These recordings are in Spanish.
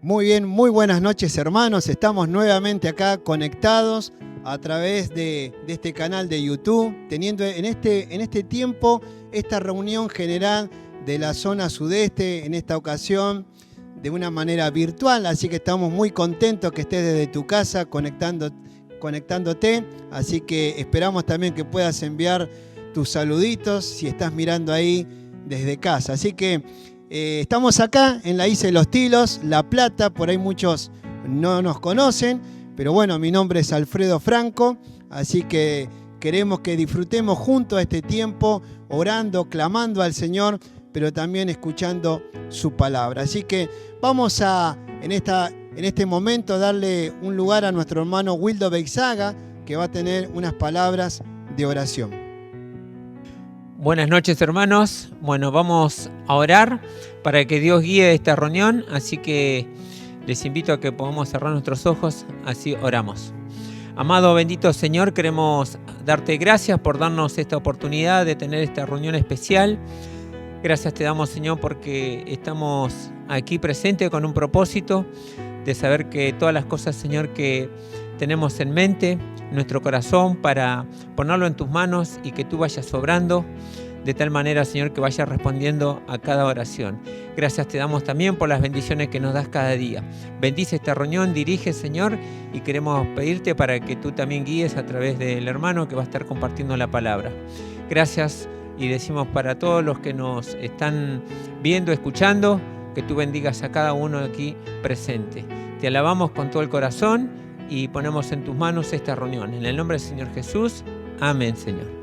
Muy bien, muy buenas noches, hermanos. Estamos nuevamente acá conectados a través de este canal de YouTube, teniendo en este tiempo esta reunión general de la zona sudeste, en esta ocasión de una manera virtual, así que estamos muy contentos que estés desde tu casa conectándote, así que esperamos también que puedas enviar tus saluditos si estás mirando ahí desde casa. Así que estamos acá en la Isla de los Tilos, La Plata, por ahí muchos no nos conocen, pero bueno, mi nombre es Alfredo Franco, así que queremos que disfrutemos juntos este tiempo, orando, clamando al Señor, pero también escuchando su palabra. Así que vamos a, en este momento, darle un lugar a nuestro hermano Wildo Beizaga, que va a tener unas palabras de oración. Buenas noches, hermanos. Bueno, vamos a orar para que Dios guíe esta reunión, así que les invito a que podamos cerrar nuestros ojos, así oramos. Amado, bendito Señor, queremos darte gracias por darnos esta oportunidad de tener esta reunión especial. Gracias te damos, Señor, porque estamos aquí presentes con un propósito de saber que todas las cosas, Señor, que tenemos en mente, nuestro corazón, para ponerlo en tus manos y que tú vayas obrando de tal manera, Señor, que vayas respondiendo a cada oración. Gracias te damos también por las bendiciones que nos das cada día. Bendice esta reunión, dirige, Señor, y queremos pedirte para que tú también guíes a través del hermano que va a estar compartiendo la palabra. Gracias, y decimos para todos los que nos están viendo, escuchando, que tú bendigas a cada uno aquí presente. Te alabamos con todo el corazón y ponemos en tus manos esta reunión. En el nombre del Señor Jesús, amén, Señor.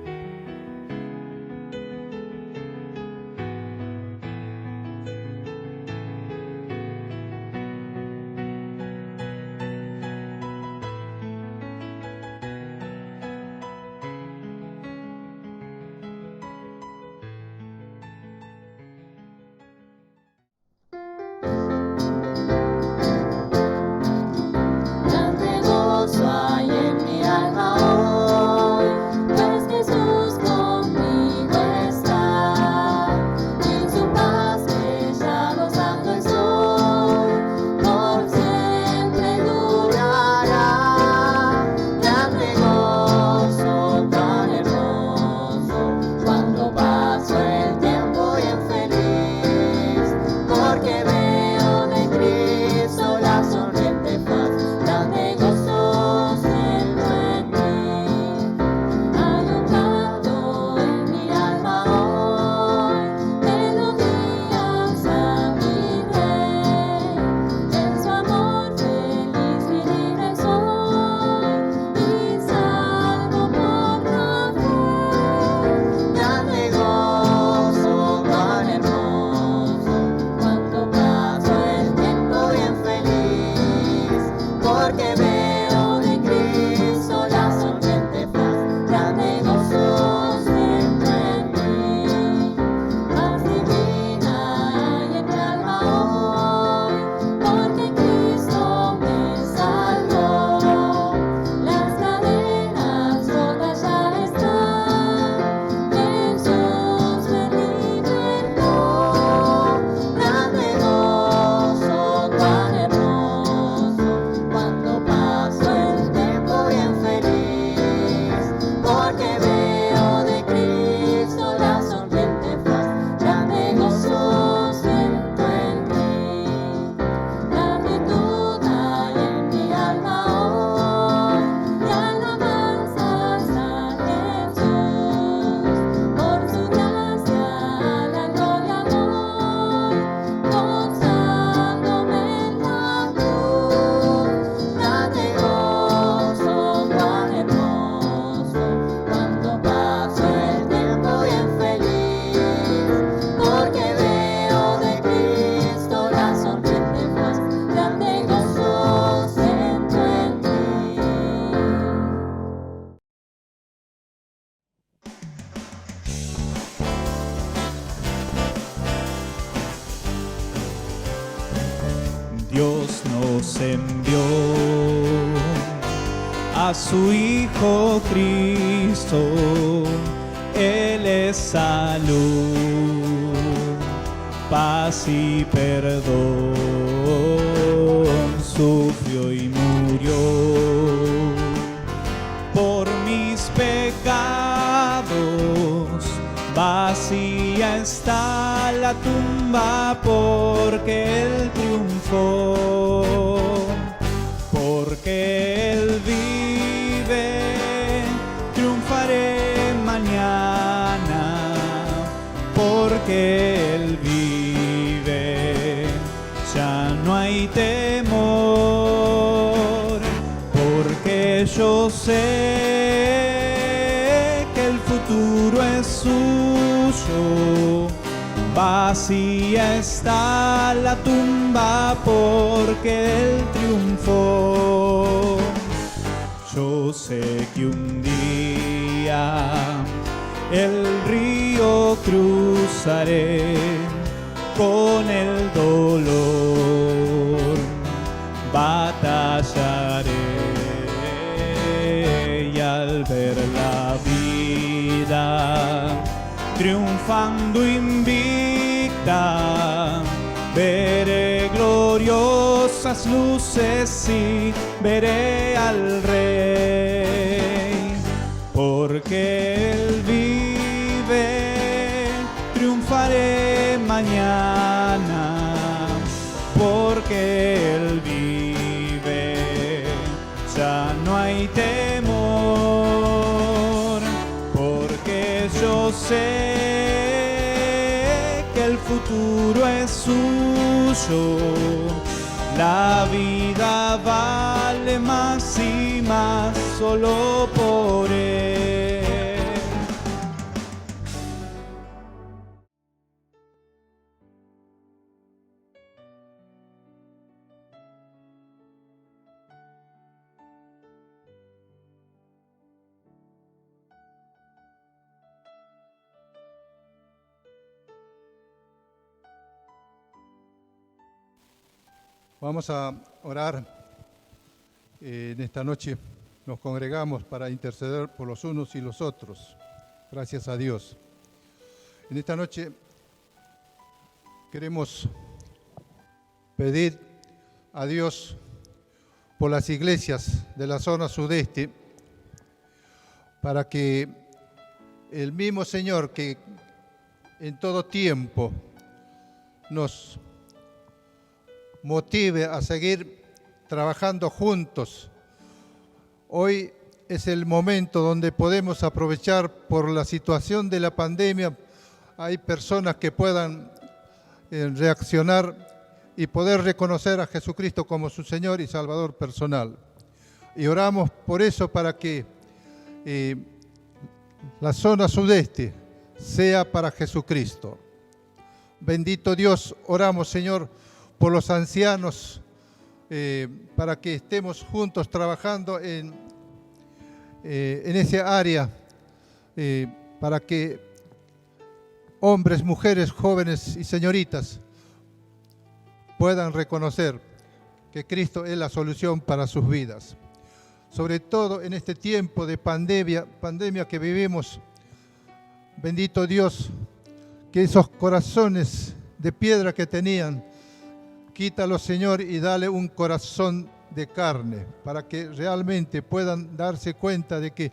Dios nos envió a su Hijo Cristo, Él es salud, paz y perdón. sufrió y murió. Por mis pecados vacía está la tumba, porque Él triunfó. Porque Él vive, triunfaré mañana. Porque Él vive, ya no hay temor. Porque yo sé que el futuro es suyo. Vacía está la tumba, porque Él triunfó. Yo sé que un día el río cruzaré con el dolor, batallaré, y al ver la vida triunfando invicta, veré gloriosas luces y veré al Rey. Porque Él vive, triunfaré mañana. Porque Él vive, ya no hay temor. Porque yo sé que el futuro es suyo. La vida vale más y más solo por Él. Vamos a orar. En esta noche nos congregamos para interceder por los unos y los otros. Gracias a Dios. En esta noche queremos pedir a Dios por las iglesias de la zona sudeste, para que el mismo Señor que en todo tiempo nos motive a seguir trabajando juntos. Hoy es el momento donde podemos aprovechar por la situación de la pandemia. Hay personas que puedan reaccionar y poder reconocer a Jesucristo como su Señor y Salvador personal. Y oramos por eso, para que la zona sudeste sea para Jesucristo. Bendito Dios, oramos, Señor, por los ancianos, para que estemos juntos trabajando en esa área, para que hombres, mujeres, jóvenes y señoritas puedan reconocer que Cristo es la solución para sus vidas. Sobre todo en este tiempo de pandemia que vivimos, bendito Dios, que esos corazones de piedra que tenían, quítalo, Señor, y dale un corazón de carne, para que realmente puedan darse cuenta de que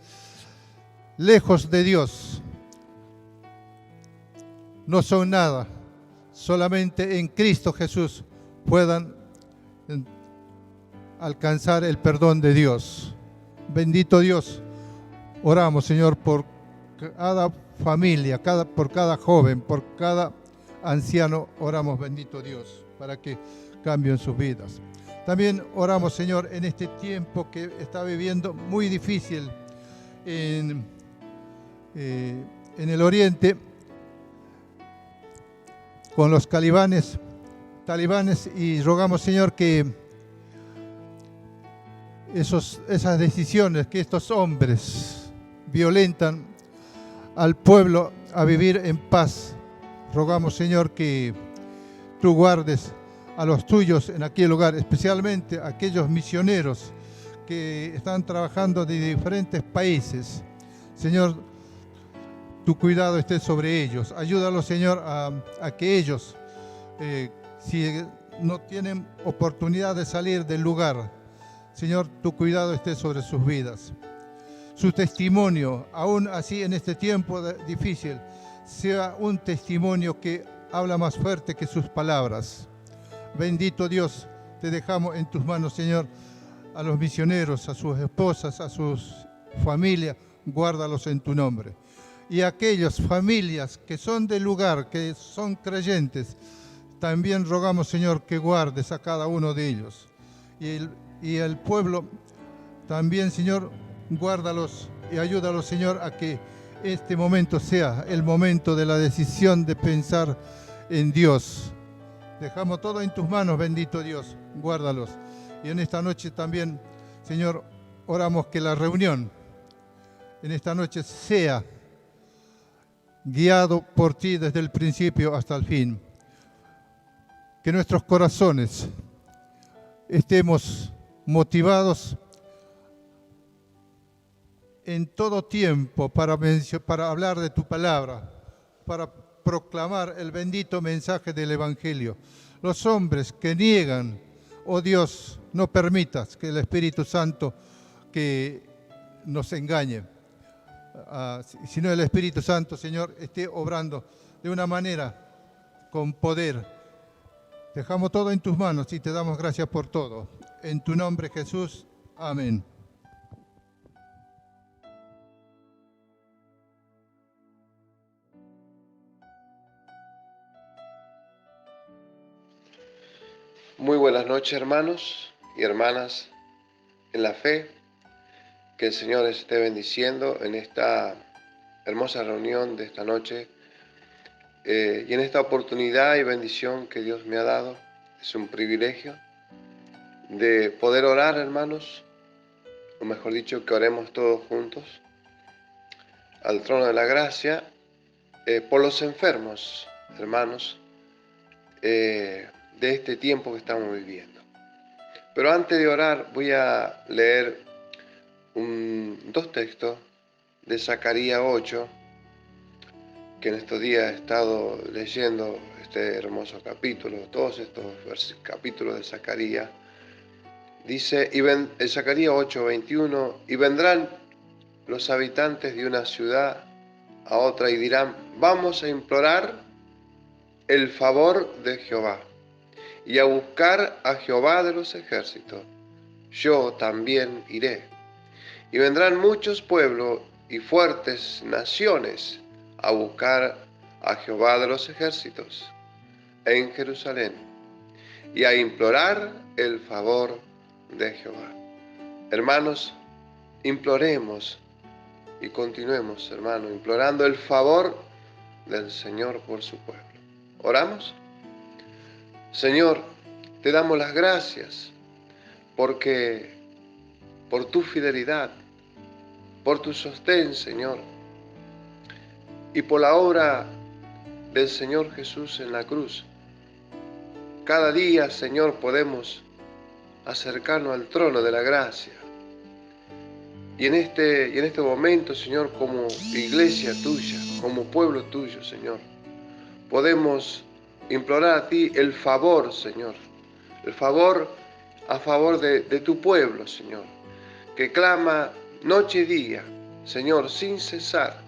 lejos de Dios no son nada, solamente en Cristo Jesús puedan alcanzar el perdón de Dios. Bendito Dios, oramos, Señor, por cada familia, por cada joven, por cada anciano, oramos, bendito Dios, para que cambien sus vidas. También oramos, Señor, en este tiempo que está viviendo muy difícil en el oriente, con los talibanes, y rogamos, Señor, que esas decisiones que estos hombres violentan al pueblo a vivir en paz, rogamos, Señor, que tú guardes a los tuyos en aquel lugar, especialmente a aquellos misioneros que están trabajando de diferentes países. Señor, tu cuidado esté sobre ellos. Ayúdalos, Señor, a que ellos, si no tienen oportunidad de salir del lugar. Señor, tu cuidado esté sobre sus vidas. Su testimonio, aún así en este tiempo difícil, sea un testimonio que habla más fuerte que sus palabras. Bendito Dios, te dejamos en tus manos, Señor, a los misioneros, a sus esposas, a sus familias, guárdalos en tu nombre. Y aquellas familias que son del lugar, que son creyentes, también rogamos, Señor, que guardes a cada uno de ellos. Y el pueblo también, Señor, guárdalos y ayúdalos, Señor, a que este momento sea el momento de la decisión de pensar en Dios. Dejamos todo en tus manos, bendito Dios, guárdalos. Y en esta noche también, Señor, oramos que la reunión en esta noche sea guiado por ti desde el principio hasta el fin. Que nuestros corazones estemos motivados en todo tiempo para hablar de tu palabra, para proclamar el bendito mensaje del Evangelio. Los hombres que niegan, oh Dios, no permitas que el Espíritu Santo que nos engañe, sino el Espíritu Santo, Señor, esté obrando de una manera con poder. Dejamos todo en tus manos y te damos gracias por todo. En tu nombre, Jesús. Amén. Muy buenas noches, hermanos y hermanas en la fe. Que el Señor les esté bendiciendo en esta hermosa reunión de esta noche y en esta oportunidad y bendición que Dios me ha dado. Es un privilegio de poder orar, hermanos, o mejor dicho, que oremos todos juntos al trono de la gracia por los enfermos, hermanos, de este tiempo que estamos viviendo. Pero antes de orar voy a leer dos textos de Zacarías 8, que en estos días he estado leyendo este hermoso capítulo, todos estos capítulos de Zacarías. Dice, Zacarías 8:21, y vendrán los habitantes de una ciudad a otra y dirán, vamos a implorar el favor de Jehová y a buscar a Jehová de los ejércitos. Yo también iré. Y vendrán muchos pueblos y fuertes naciones a buscar a Jehová de los ejércitos en Jerusalén y a implorar el favor de Jehová. Hermanos, imploremos y continuemos, hermanos, implorando el favor del Señor por su pueblo. ¿Oramos? Señor, te damos las gracias por tu fidelidad, por tu sostén, Señor, y por la obra del Señor Jesús en la cruz. Cada día, Señor, podemos acercarnos al trono de la gracia. Y en este momento, Señor, como iglesia tuya, como pueblo tuyo, Señor, podemos implorar a ti el favor, Señor, el favor a favor de tu pueblo, Señor, que clama noche y día, Señor, sin cesar,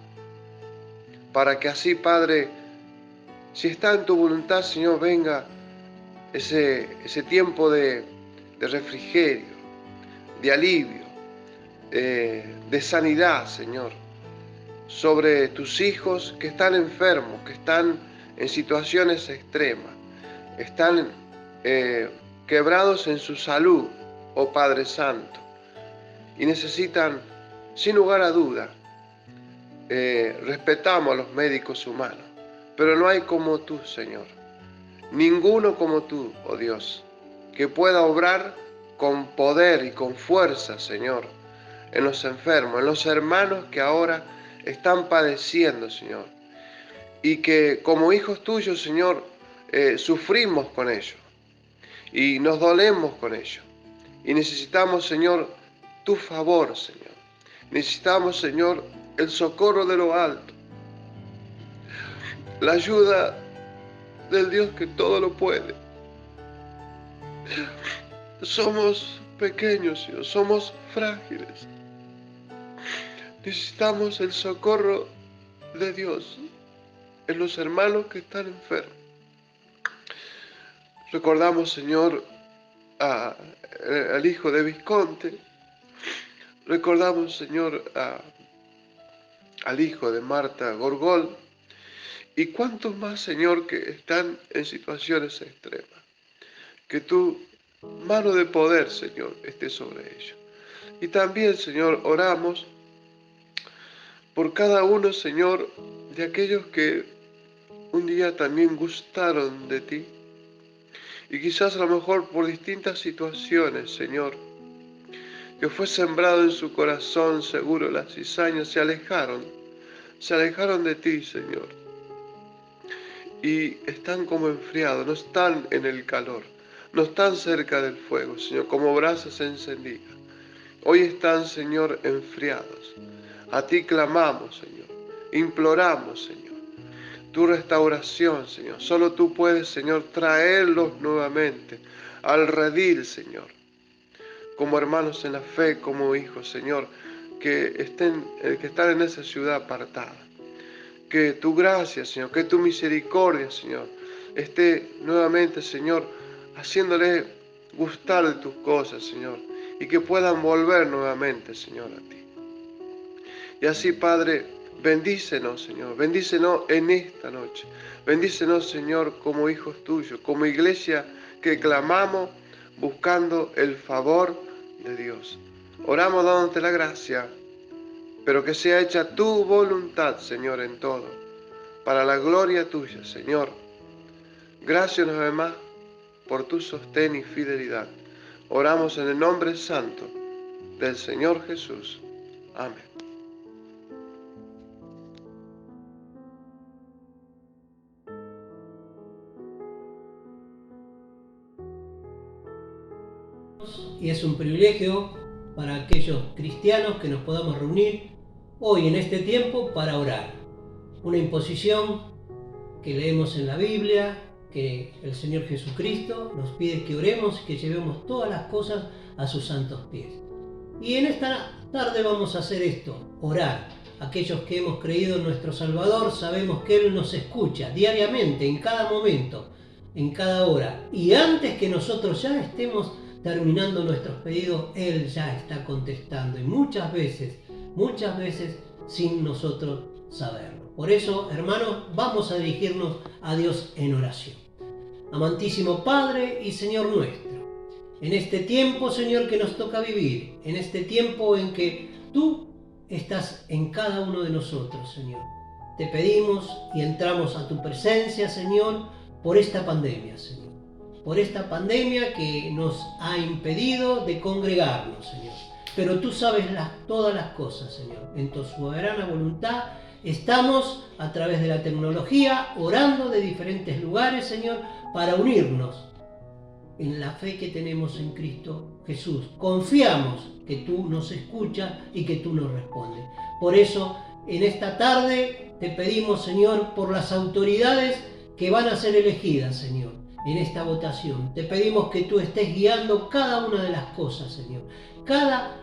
para que así, Padre, si está en tu voluntad, Señor, venga ese tiempo de refrigerio, de alivio, de sanidad, Señor, sobre tus hijos que están enfermos, que están en situaciones extremas, están quebrados en su salud, oh Padre Santo, y necesitan, sin lugar a duda, respetamos a los médicos humanos, pero no hay como tú, Señor, ninguno como tú, oh Dios, que pueda obrar con poder y con fuerza, Señor, en los enfermos, en los hermanos que ahora están padeciendo, Señor, y que como hijos tuyos, Señor, sufrimos con ellos y nos dolemos con ellos y necesitamos, Señor, tu favor, Señor. Necesitamos, Señor, el socorro de lo alto, la ayuda del Dios que todo lo puede. Somos pequeños, Señor, somos frágiles. Necesitamos el socorro de Dios en los hermanos que están enfermos. Recordamos, Señor, al hijo de Visconti. Recordamos, Señor, al hijo de Marta Gorgol. Y cuántos más, Señor, que están en situaciones extremas. Que tu mano de poder, Señor, esté sobre ellos. Y también, Señor, oramos por cada uno, Señor, de aquellos que un día también gustaron de ti. Y quizás a lo mejor por distintas situaciones, Señor, que fue sembrado en su corazón, seguro, la cizaña, se alejaron de ti, Señor. Y están como enfriados, no están en el calor, no están cerca del fuego, Señor, como brasas encendidas. Hoy están, Señor, enfriados. A ti clamamos, Señor, imploramos, Señor, tu restauración, Señor. Solo tú puedes, Señor, traerlos nuevamente al redil, Señor, como hermanos en la fe, como hijos, Señor, que están en esa ciudad apartada. Que tu gracia, Señor, que tu misericordia, Señor, esté nuevamente, Señor, haciéndole gustar de tus cosas, Señor, y que puedan volver nuevamente, Señor, a ti. Y así, Padre, bendícenos, Señor, bendícenos en esta noche. Bendícenos, Señor, como hijos tuyos, como iglesia que clamamos buscando el favor de Dios. Oramos dándote la gracia, pero que sea hecha tu voluntad, Señor, en todo, para la gloria tuya, Señor. Gracias una vez más por tu sostén y fidelidad. Oramos en el nombre santo del Señor Jesús. Amén. Y es un privilegio para aquellos cristianos que nos podamos reunir hoy en este tiempo para orar. Una imposición que leemos en la Biblia, que el Señor Jesucristo nos pide que oremos y que llevemos todas las cosas a sus santos pies. Y en esta tarde vamos a hacer esto, orar. Aquellos que hemos creído en nuestro Salvador sabemos que Él nos escucha diariamente, en cada momento, en cada hora. Y antes que nosotros ya estemos terminando nuestros pedidos, Él ya está contestando. Y muchas veces sin nosotros saberlo. Por eso, hermanos, vamos a dirigirnos a Dios en oración. Amantísimo Padre y Señor nuestro, en este tiempo, Señor, que nos toca vivir, en este tiempo en que tú estás en cada uno de nosotros, Señor, te pedimos y entramos a tu presencia, Señor, por esta pandemia, Señor. Por esta pandemia que nos ha impedido de congregarnos, Señor. Pero tú sabes todas las cosas, Señor. En tu soberana voluntad estamos, a través de la tecnología, orando de diferentes lugares, Señor, para unirnos en la fe que tenemos en Cristo Jesús. Confiamos que tú nos escuchas y que tú nos respondes. Por eso, en esta tarde te pedimos, Señor, por las autoridades que van a ser elegidas, Señor, en esta votación. Te pedimos que tú estés guiando cada una de las cosas, Señor. Cada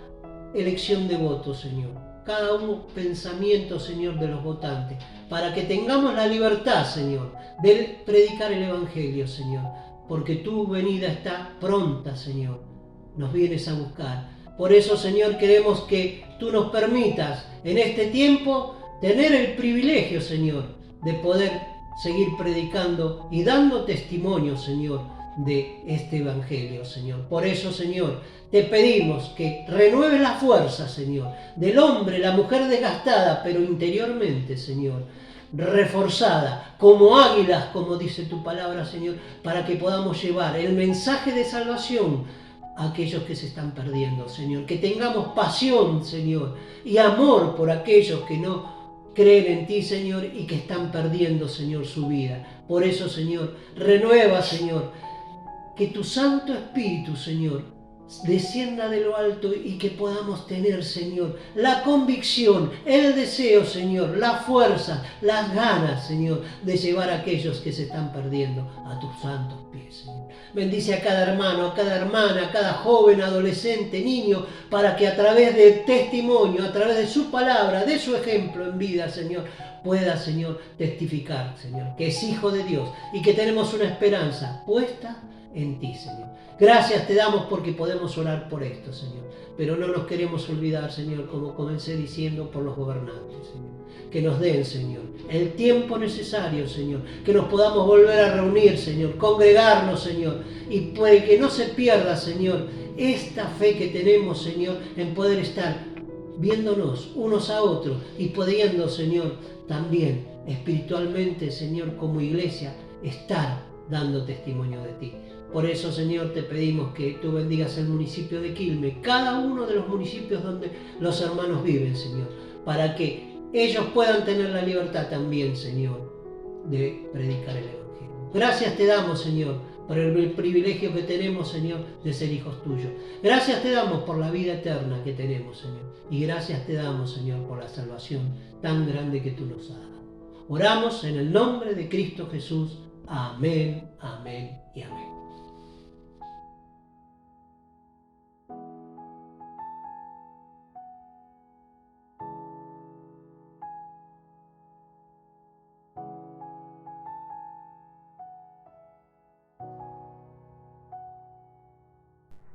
elección de votos, Señor. Cada pensamiento, Señor, de los votantes. Para que tengamos la libertad, Señor, de predicar el Evangelio, Señor. Porque tu venida está pronta, Señor. Nos vienes a buscar. Por eso, Señor, queremos que tú nos permitas en este tiempo tener el privilegio, Señor, de poder seguir predicando y dando testimonio, Señor, de este Evangelio, Señor. Por eso, Señor, te pedimos que renueves la fuerza, Señor, del hombre, la mujer desgastada, pero interiormente, Señor, reforzada, como águilas, como dice tu palabra, Señor, para que podamos llevar el mensaje de salvación a aquellos que se están perdiendo, Señor. Que tengamos pasión, Señor, y amor por aquellos que no creen en ti, Señor, y que están perdiendo, Señor, su vida. Por eso, Señor, renueva, Señor, que tu Santo Espíritu, Señor, descienda de lo alto y que podamos tener, Señor, la convicción, el deseo, Señor, la fuerza, las ganas, Señor, de llevar a aquellos que se están perdiendo a tus santos pies, Señor. Bendice a cada hermano, a cada hermana, a cada joven, adolescente, niño, para que a través de testimonio, a través de su palabra, de su ejemplo en vida, Señor, pueda, Señor, testificar, Señor, que es hijo de Dios y que tenemos una esperanza puesta en ti, Señor. Gracias te damos porque podemos orar por esto, Señor. Pero no nos queremos olvidar, Señor, como comencé diciendo, por los gobernantes, Señor. Que nos den, Señor, el tiempo necesario, Señor. Que nos podamos volver a reunir, Señor. Congregarnos, Señor. Y para que no se pierda, Señor, esta fe que tenemos, Señor, en poder estar viéndonos unos a otros y pudiendo, Señor, también espiritualmente, Señor, como iglesia, estar dando testimonio de ti. Por eso, Señor, te pedimos que tú bendigas el municipio de Quilmes, cada uno de los municipios donde los hermanos viven, Señor, para que ellos puedan tener la libertad también, Señor, de predicar el Evangelio. Gracias te damos, Señor, por el privilegio que tenemos, Señor, de ser hijos tuyos. Gracias te damos por la vida eterna que tenemos, Señor. Y gracias te damos, Señor, por la salvación tan grande que tú nos has dado. Oramos en el nombre de Cristo Jesús. Amén, amén y amén.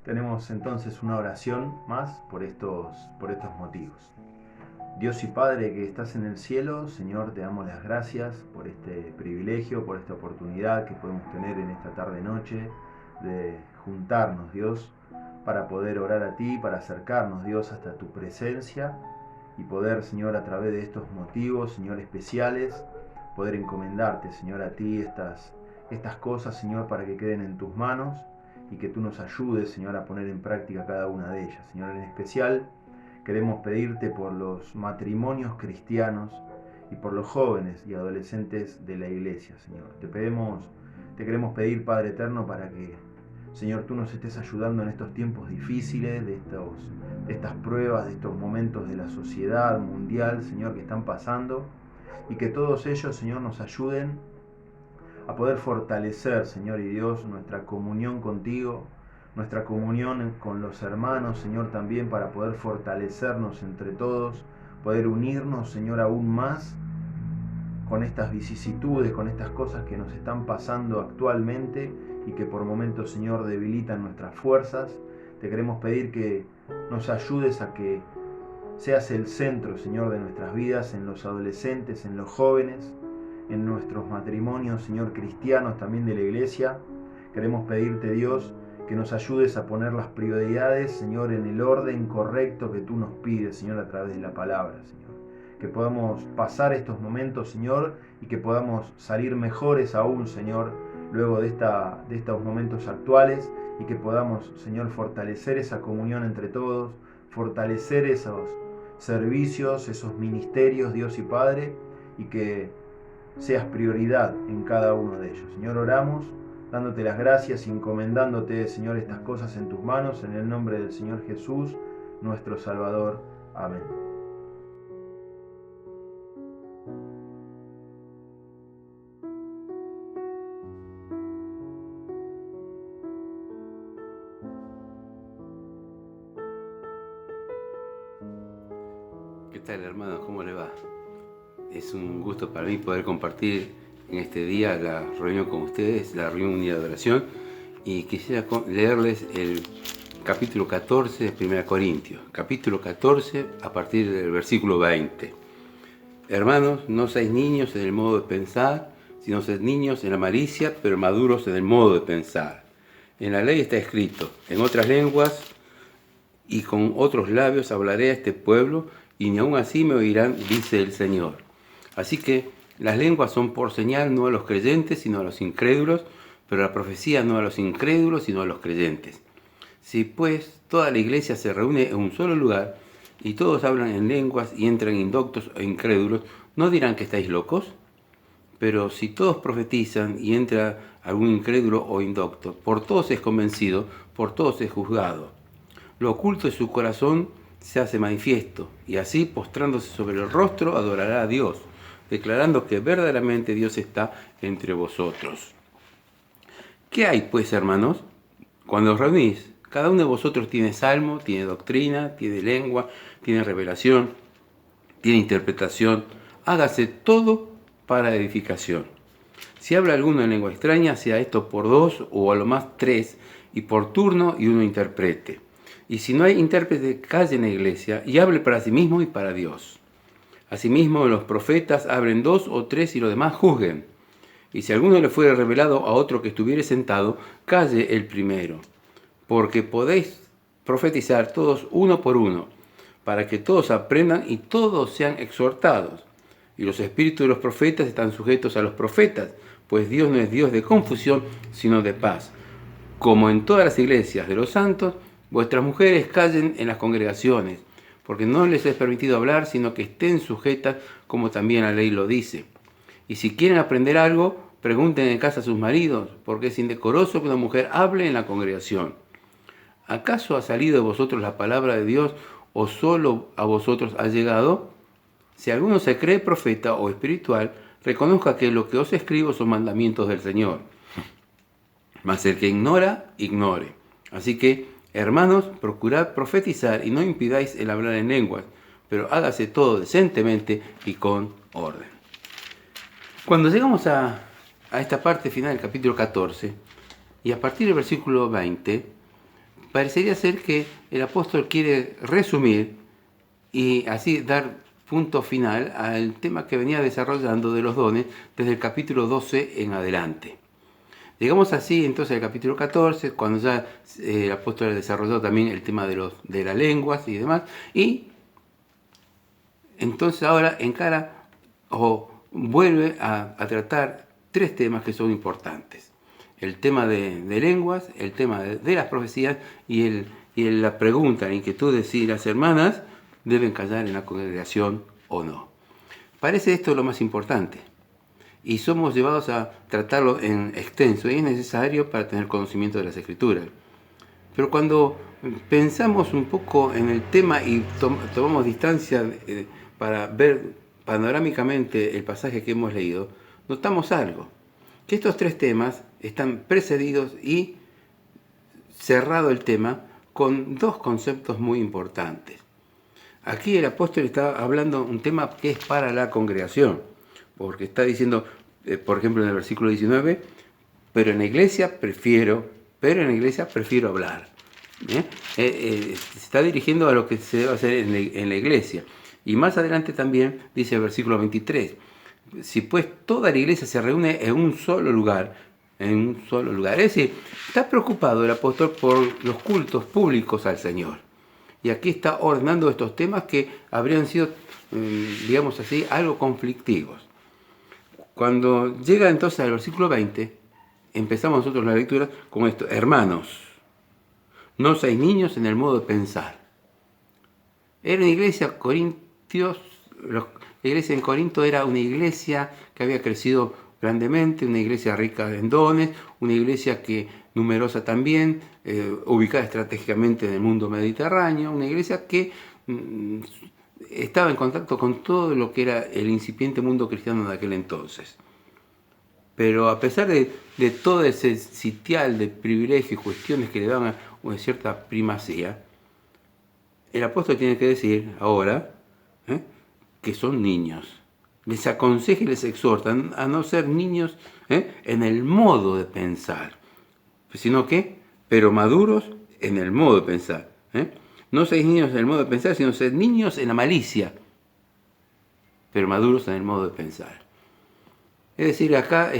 Tenemos entonces una oración más por estos motivos. Dios y Padre que estás en el cielo, Señor, te damos las gracias por este privilegio, por esta oportunidad que podemos tener en esta tarde-noche de juntarnos, Dios, para poder orar a ti, para acercarnos, Dios, hasta tu presencia y poder, Señor, a través de estos motivos, Señor, especiales, poder encomendarte, Señor, a ti estas cosas, Señor, para que queden en tus manos y que tú nos ayudes, Señor, a poner en práctica cada una de ellas. Señor, en especial queremos pedirte por los matrimonios cristianos y por los jóvenes y adolescentes de la iglesia, Señor. Te queremos pedir, Padre eterno, para que, Señor, tú nos estés ayudando en estos tiempos difíciles, de estas pruebas, de estos momentos de la sociedad mundial, Señor, que están pasando, y que todos ellos, Señor, nos ayuden a poder fortalecer, Señor y Dios, nuestra comunión contigo, nuestra comunión con los hermanos, Señor, también para poder fortalecernos entre todos, poder unirnos, Señor, aún más con estas vicisitudes, con estas cosas que nos están pasando actualmente y que por momentos, Señor, debilitan nuestras fuerzas. Te queremos pedir que nos ayudes a que seas el centro, Señor, de nuestras vidas, en los adolescentes, en los jóvenes, en nuestros matrimonios, Señor, cristianos también de la iglesia. Queremos pedirte, Dios, que nos ayudes a poner las prioridades, Señor, en el orden correcto que tú nos pides, Señor, a través de la palabra, Señor. Que podamos pasar estos momentos, Señor, y que podamos salir mejores aún, Señor, luego de estos momentos actuales, y que podamos, Señor, fortalecer esa comunión entre todos, fortalecer esos servicios, esos ministerios, Dios y Padre, y que seas prioridad en cada uno de ellos. Señor, oramos dándote las gracias y encomendándote, Señor, estas cosas en tus manos, en el nombre del Señor Jesús, nuestro Salvador. Amén. ¿Qué tal, hermanos? ¿Cómo le va? Es un gusto para mí poder compartir en este día la reunión con ustedes, la reunión unida de oración, y quisiera leerles el capítulo 14 de 1 Corintios, capítulo 14 a partir del versículo 20. Hermanos, no seáis niños en el modo de pensar, sino sed niños en la malicia, pero maduros en el modo de pensar. En la ley está escrito, en otras lenguas y con otros labios hablaré a este pueblo, y ni aun así me oirán, dice el Señor. Así que las lenguas son por señal no a los creyentes, sino a los incrédulos, pero la profecía no a los incrédulos, sino a los creyentes. Si pues toda la iglesia se reúne en un solo lugar, y todos hablan en lenguas y entran indoctos o incrédulos, ¿no dirán que estáis locos? Pero si todos profetizan y entra algún incrédulo o indocto, por todos es convencido, por todos es juzgado. lo oculto de su corazón se hace manifiesto, y así, postrándose sobre el rostro, adorará a Dios, declarando que verdaderamente Dios está entre vosotros. ¿Qué hay, pues, hermanos? Cuando os reunís, cada uno de vosotros tiene salmo, tiene doctrina, tiene lengua, tiene revelación, tiene interpretación. Hágase todo para edificación. Si habla alguno en lengua extraña, sea esto por 2 o a lo más 3, y por turno y uno interprete. Y si no hay intérprete, calle en la iglesia y hable para sí mismo y para Dios. Asimismo, los profetas hablen 2 o 3 y los demás juzguen. Y si alguno le fuere revelado a otro que estuviere sentado, calle el primero. Porque podéis profetizar todos uno por uno, para que todos aprendan y todos sean exhortados. Y los espíritus de los profetas están sujetos a los profetas, pues Dios no es Dios de confusión, sino de paz. Como en todas las iglesias de los santos, vuestras mujeres callen en las congregaciones, porque no les es permitido hablar, sino que estén sujetas, como también la ley lo dice. Y si quieren aprender algo, pregunten en casa a sus maridos, porque es indecoroso que una mujer hable en la congregación. ¿Acaso ha salido de vosotros la palabra de Dios, o solo a vosotros ha llegado? Si alguno se cree profeta o espiritual, reconozca que lo que os escribo son mandamientos del Señor. Mas el que ignora, ignore. Así que, hermanos, procurad profetizar y no impidáis el hablar en lenguas, pero hágase todo decentemente y con orden. Cuando llegamos a esta parte final del capítulo 14, y a partir del versículo 20, parecería ser que el apóstol quiere resumir y así dar punto final al tema que venía desarrollando de los dones desde el capítulo 12 en adelante. Llegamos así entonces al capítulo 14, cuando ya el apóstol ha desarrollado también el tema de las lenguas y demás, y entonces ahora encara o vuelve a tratar 3 temas que son importantes. El tema de lenguas, el tema de las profecías y la pregunta, la inquietud de si las hermanas deben callar en la congregación o no. Parece esto lo más importante y somos llevados a tratarlo en extenso y es necesario para tener conocimiento de las Escrituras. Pero cuando pensamos un poco en el tema y tomamos distancia para ver panorámicamente el pasaje que hemos leído, notamos algo, que estos 3 temas están precedidos y cerrado el tema con 2 conceptos muy importantes. Aquí el apóstol está hablando un tema que es para la congregación, porque está diciendo, por ejemplo en el versículo 19, pero en la iglesia prefiero hablar. Se está dirigiendo a lo que se debe hacer en la iglesia. Y más adelante también dice el versículo 23, si pues toda la iglesia se reúne en un solo lugar, es decir, está preocupado el apóstol por los cultos públicos al Señor. Y aquí está ordenando estos temas que habrían sido, digamos así, algo conflictivos. Cuando llega entonces al versículo 20, empezamos nosotros la lectura con esto: hermanos, no seáis niños en el modo de pensar. Era una iglesia, la iglesia en Corinto era una iglesia que había crecido grandemente, una iglesia rica en dones, una iglesia numerosa también, ubicada estratégicamente en el mundo mediterráneo, una iglesia que estaba en contacto con todo lo que era el incipiente mundo cristiano de aquel entonces. Pero a pesar de todo ese sitial de privilegios y cuestiones que le daban una cierta primacía, el apóstol tiene que decir ahora que son niños. Les aconseja y les exhorta a no ser niños en el modo de pensar, sino que, pero maduros en el modo de pensar. No seáis niños en el modo de pensar, sino sed niños en la malicia, pero maduros en el modo de pensar. Es decir, acá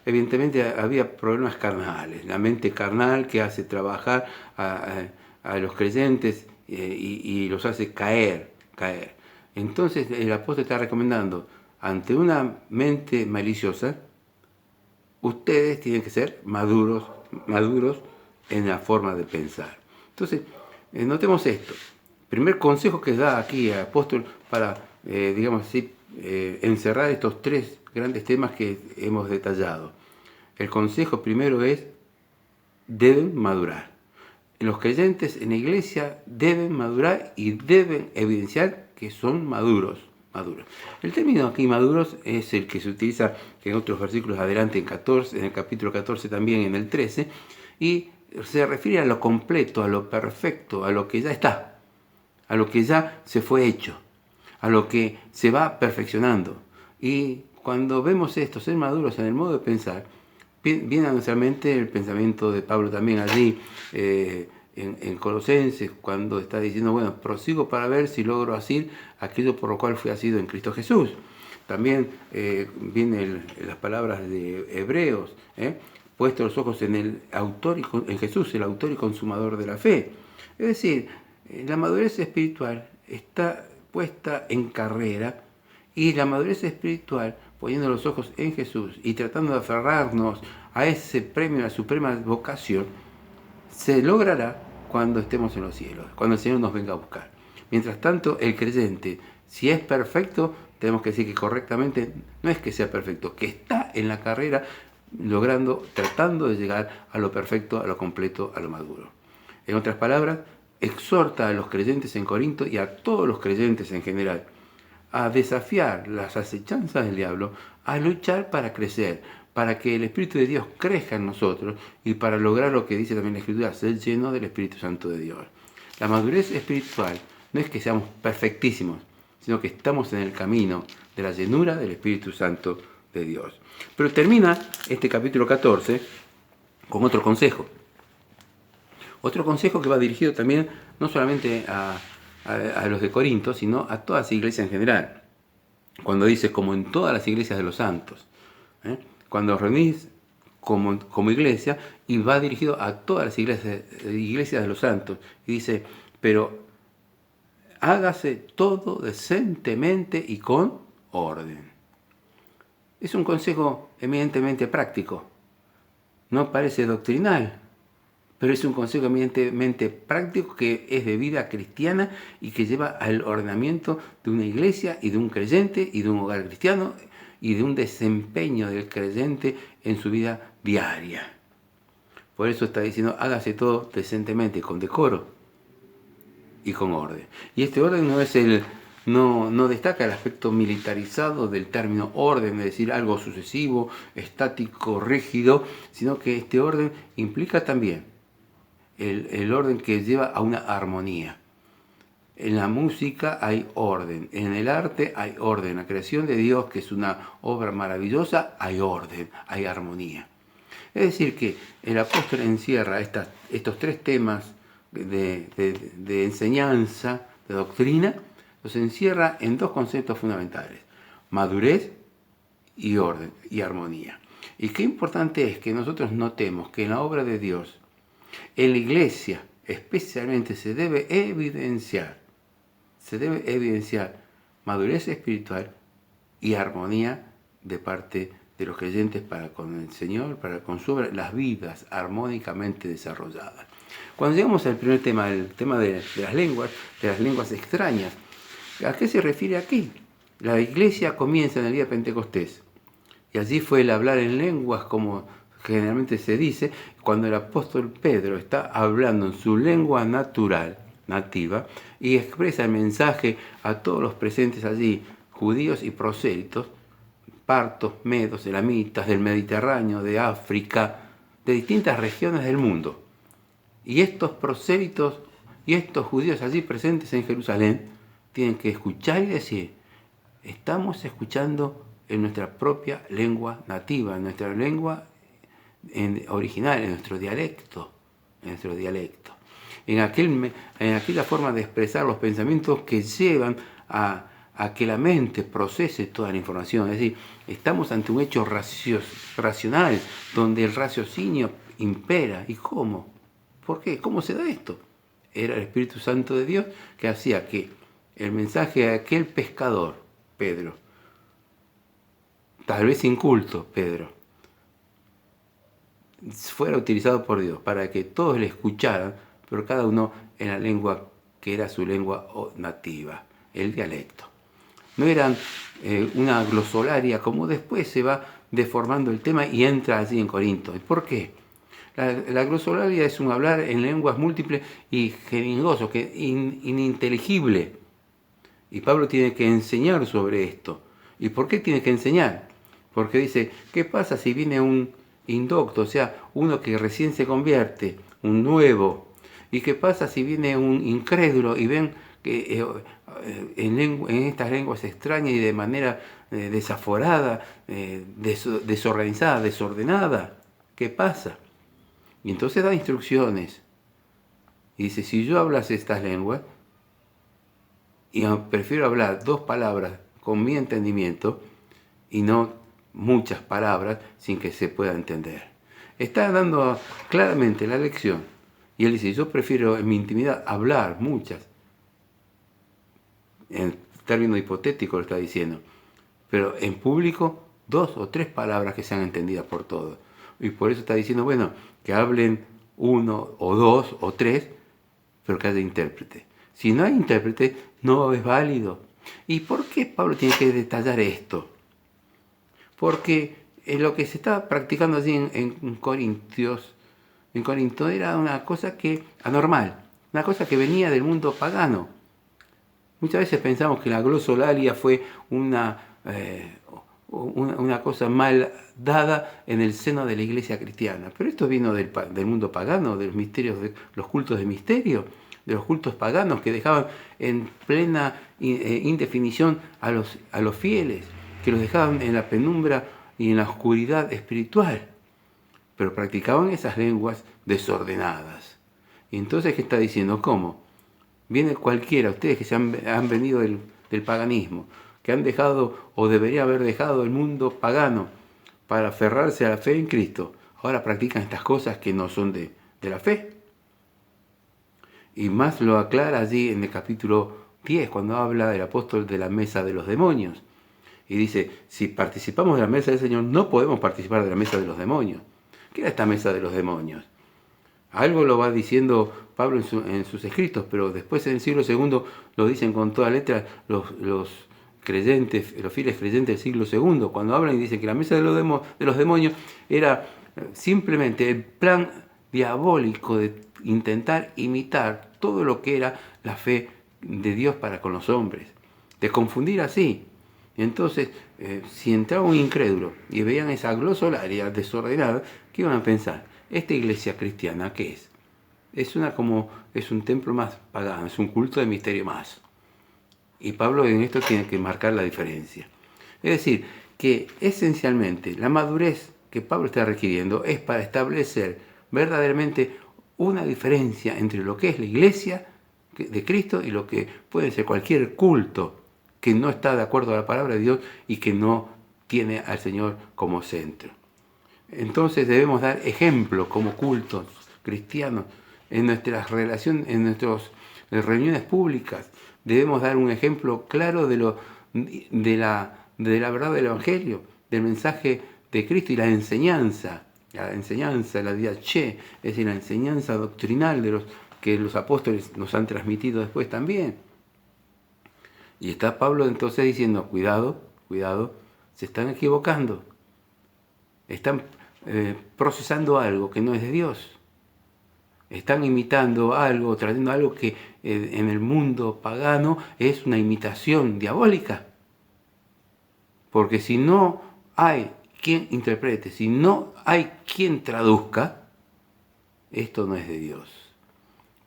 evidentemente había problemas carnales, la mente carnal que hace trabajar a los creyentes y los hace caer. Entonces el apóstol está recomendando, ante una mente maliciosa, ustedes tienen que ser maduros en la forma de pensar. Entonces, notemos esto. Primer consejo que da aquí el apóstol para, digamos así, encerrar estos 3 grandes temas que hemos detallado. El consejo primero es, deben madurar. los creyentes en la iglesia deben madurar y deben evidenciar que son maduros. El término aquí maduros es el que se utiliza en otros versículos adelante en el capítulo 14 también en el 13, y se refiere a lo completo, a lo perfecto, a lo que ya está, a lo que ya se fue hecho, a lo que se va perfeccionando. Y cuando vemos esto, ser maduros en el modo de pensar, viene a nuestra mente el pensamiento de Pablo también allí en Colosenses, cuando está diciendo, bueno, prosigo para ver si logro hacer aquello por lo cual fui asido en Cristo Jesús. También vienen las palabras de Hebreos, puesto los ojos en Jesús, el autor y consumador de la fe. Es decir, la madurez espiritual está puesta en carrera, y la madurez espiritual, poniendo los ojos en Jesús y tratando de aferrarnos a ese premio, a la suprema vocación, se logrará cuando estemos en los cielos, cuando el Señor nos venga a buscar. Mientras tanto, el creyente, si es perfecto, tenemos que decir que correctamente no es que sea perfecto, que está en la carrera tratando de llegar a lo perfecto, a lo completo, a lo maduro. En otras palabras, exhorta a los creyentes en Corinto y a todos los creyentes en general a desafiar las acechanzas del diablo, a luchar para crecer, para que el Espíritu de Dios crezca en nosotros y para lograr lo que dice también la Escritura, ser lleno del Espíritu Santo de Dios. La madurez espiritual no es que seamos perfectísimos, sino que estamos en el camino de la llenura del Espíritu Santo de Dios. Pero termina este capítulo 14 con otro consejo. Otro consejo que va dirigido también no solamente a los de Corinto, sino a todas las iglesias en general. Cuando dice, como en todas las iglesias de los santos. Cuando os reunís como iglesia, y va dirigido a todas las iglesias de los santos. Y dice, pero hágase todo decentemente y con orden. Es un consejo eminentemente práctico. No parece doctrinal, pero es un consejo eminentemente práctico que es de vida cristiana y que lleva al ordenamiento de una iglesia y de un creyente y de un hogar cristiano y de un desempeño del creyente en su vida diaria. Por eso está diciendo, hágase todo decentemente, con decoro y con orden. Y este orden no destaca el aspecto militarizado del término orden, es decir, algo sucesivo, estático, rígido, sino que este orden implica también el orden que lleva a una armonía. En la música hay orden, en el arte hay orden, en la creación de Dios, que es una obra maravillosa, hay orden, hay armonía. Es decir, que el apóstol encierra estos tres temas de enseñanza, de doctrina, los encierra en dos conceptos fundamentales: madurez y orden y armonía. Y qué importante es que nosotros notemos que en la obra de Dios, en la iglesia especialmente, se debe evidenciar madurez espiritual y armonía de parte de los creyentes para con el Señor, para con su obra, las vidas armónicamente desarrolladas. Cuando llegamos al primer tema, el tema de las lenguas extrañas, ¿a qué se refiere aquí? La iglesia comienza en el día de Pentecostés, y allí fue el hablar en lenguas, como generalmente se dice, cuando el apóstol Pedro está hablando en su lengua nativa, y expresa el mensaje a todos los presentes allí, judíos y prosélitos, partos, medos, elamitas, del Mediterráneo, de África, de distintas regiones del mundo. Y estos prosélitos y estos judíos allí presentes en Jerusalén tienen que escuchar y decir, estamos escuchando en nuestra propia lengua nativa, en nuestra lengua original, en nuestro dialecto. En aquella forma de expresar los pensamientos que llevan a que la mente procese toda la información. Es decir, estamos ante un hecho racional, donde el raciocinio impera. ¿Y cómo? ¿Por qué? ¿Cómo se da esto? Era el Espíritu Santo de Dios que hacía que el mensaje de aquel pescador, Pedro, tal vez inculto, Pedro, fuera utilizado por Dios para que todos le escucharan, pero cada uno en la lengua que era su lengua nativa, el dialecto. No eran una glosolaria como después se va deformando el tema y entra allí en Corinto. ¿Por qué? La glosolalia es un hablar en lenguas múltiples y jeringoso, que ininteligible. Y Pablo tiene que enseñar sobre esto. ¿Y por qué tiene que enseñar? Porque dice, ¿qué pasa si viene un indocto, o sea, uno que recién se convierte, un nuevo? ¿Y qué pasa si viene un incrédulo y ven que en estas lenguas extrañas y de manera desaforada, desorganizada, desordenada? ¿Qué pasa? Y entonces da instrucciones. Y dice, si yo hablas estas lenguas, y prefiero hablar 2 palabras con mi entendimiento, y no muchas palabras sin que se pueda entender. Está dando claramente la lección. Y él dice, yo prefiero en mi intimidad hablar muchas. En términos hipotéticos lo está diciendo. Pero en público, 2 o 3 palabras que sean entendidas por todos. Y por eso está diciendo, bueno, que hablen 1 o 2 o 3, pero que haya intérprete. Si no hay intérprete, no es válido. ¿Y por qué Pablo tiene que detallar esto? Porque lo que se estaba practicando allí en Corinto era una cosa anormal, una cosa que venía del mundo pagano. Muchas veces pensamos que la glosolalia fue una cosa mal dada en el seno de la iglesia cristiana. Pero esto vino del mundo pagano, de los misterios, de los cultos de misterio, de los cultos paganos que dejaban en plena indefinición a los fieles, que los dejaban en la penumbra y en la oscuridad espiritual, pero practicaban esas lenguas desordenadas. Y entonces, ¿qué está diciendo? ¿Cómo? Viene cualquiera, ustedes que han venido del paganismo, que han dejado o debería haber dejado el mundo pagano para aferrarse a la fe en Cristo, ahora practican estas cosas que no son de la fe. Y más lo aclara allí en el capítulo 10, cuando habla el apóstol de la mesa de los demonios. Y dice, si participamos de la mesa del Señor, no podemos participar de la mesa de los demonios. ¿Qué era esta mesa de los demonios? Algo lo va diciendo Pablo en sus escritos, pero después en el siglo II lo dicen con toda letra los creyentes, los fieles creyentes del siglo II, cuando hablan y dicen que la mesa de los demonios era simplemente el plan diabólico de intentar imitar todo lo que era la fe de Dios para con los hombres, de confundir así. Entonces, si entraba un incrédulo y veían esa glosolaria desordenada, ¿qué iban a pensar? Esta iglesia cristiana, ¿qué es? Es un templo más pagano, es un culto de misterio más. Y Pablo en esto tiene que marcar la diferencia. Es decir, que esencialmente la madurez que Pablo está requiriendo es para establecer verdaderamente una diferencia entre lo que es la iglesia de Cristo y lo que puede ser cualquier culto que no está de acuerdo a la palabra de Dios y que no tiene al Señor como centro. Entonces debemos dar ejemplo como cultos cristianos en nuestras relaciones, en nuestras reuniones públicas. Debemos dar un ejemplo claro de la verdad del Evangelio, del mensaje de Cristo y la enseñanza, la didaché, es decir, la enseñanza doctrinal que los apóstoles nos han transmitido después también. Y está Pablo entonces diciendo, cuidado, se están equivocando. Están procesando algo que no es de Dios. Están imitando algo, trayendo algo que en el mundo pagano es una imitación diabólica. Porque si no hay quien interprete, si no hay quien traduzca, esto no es de Dios.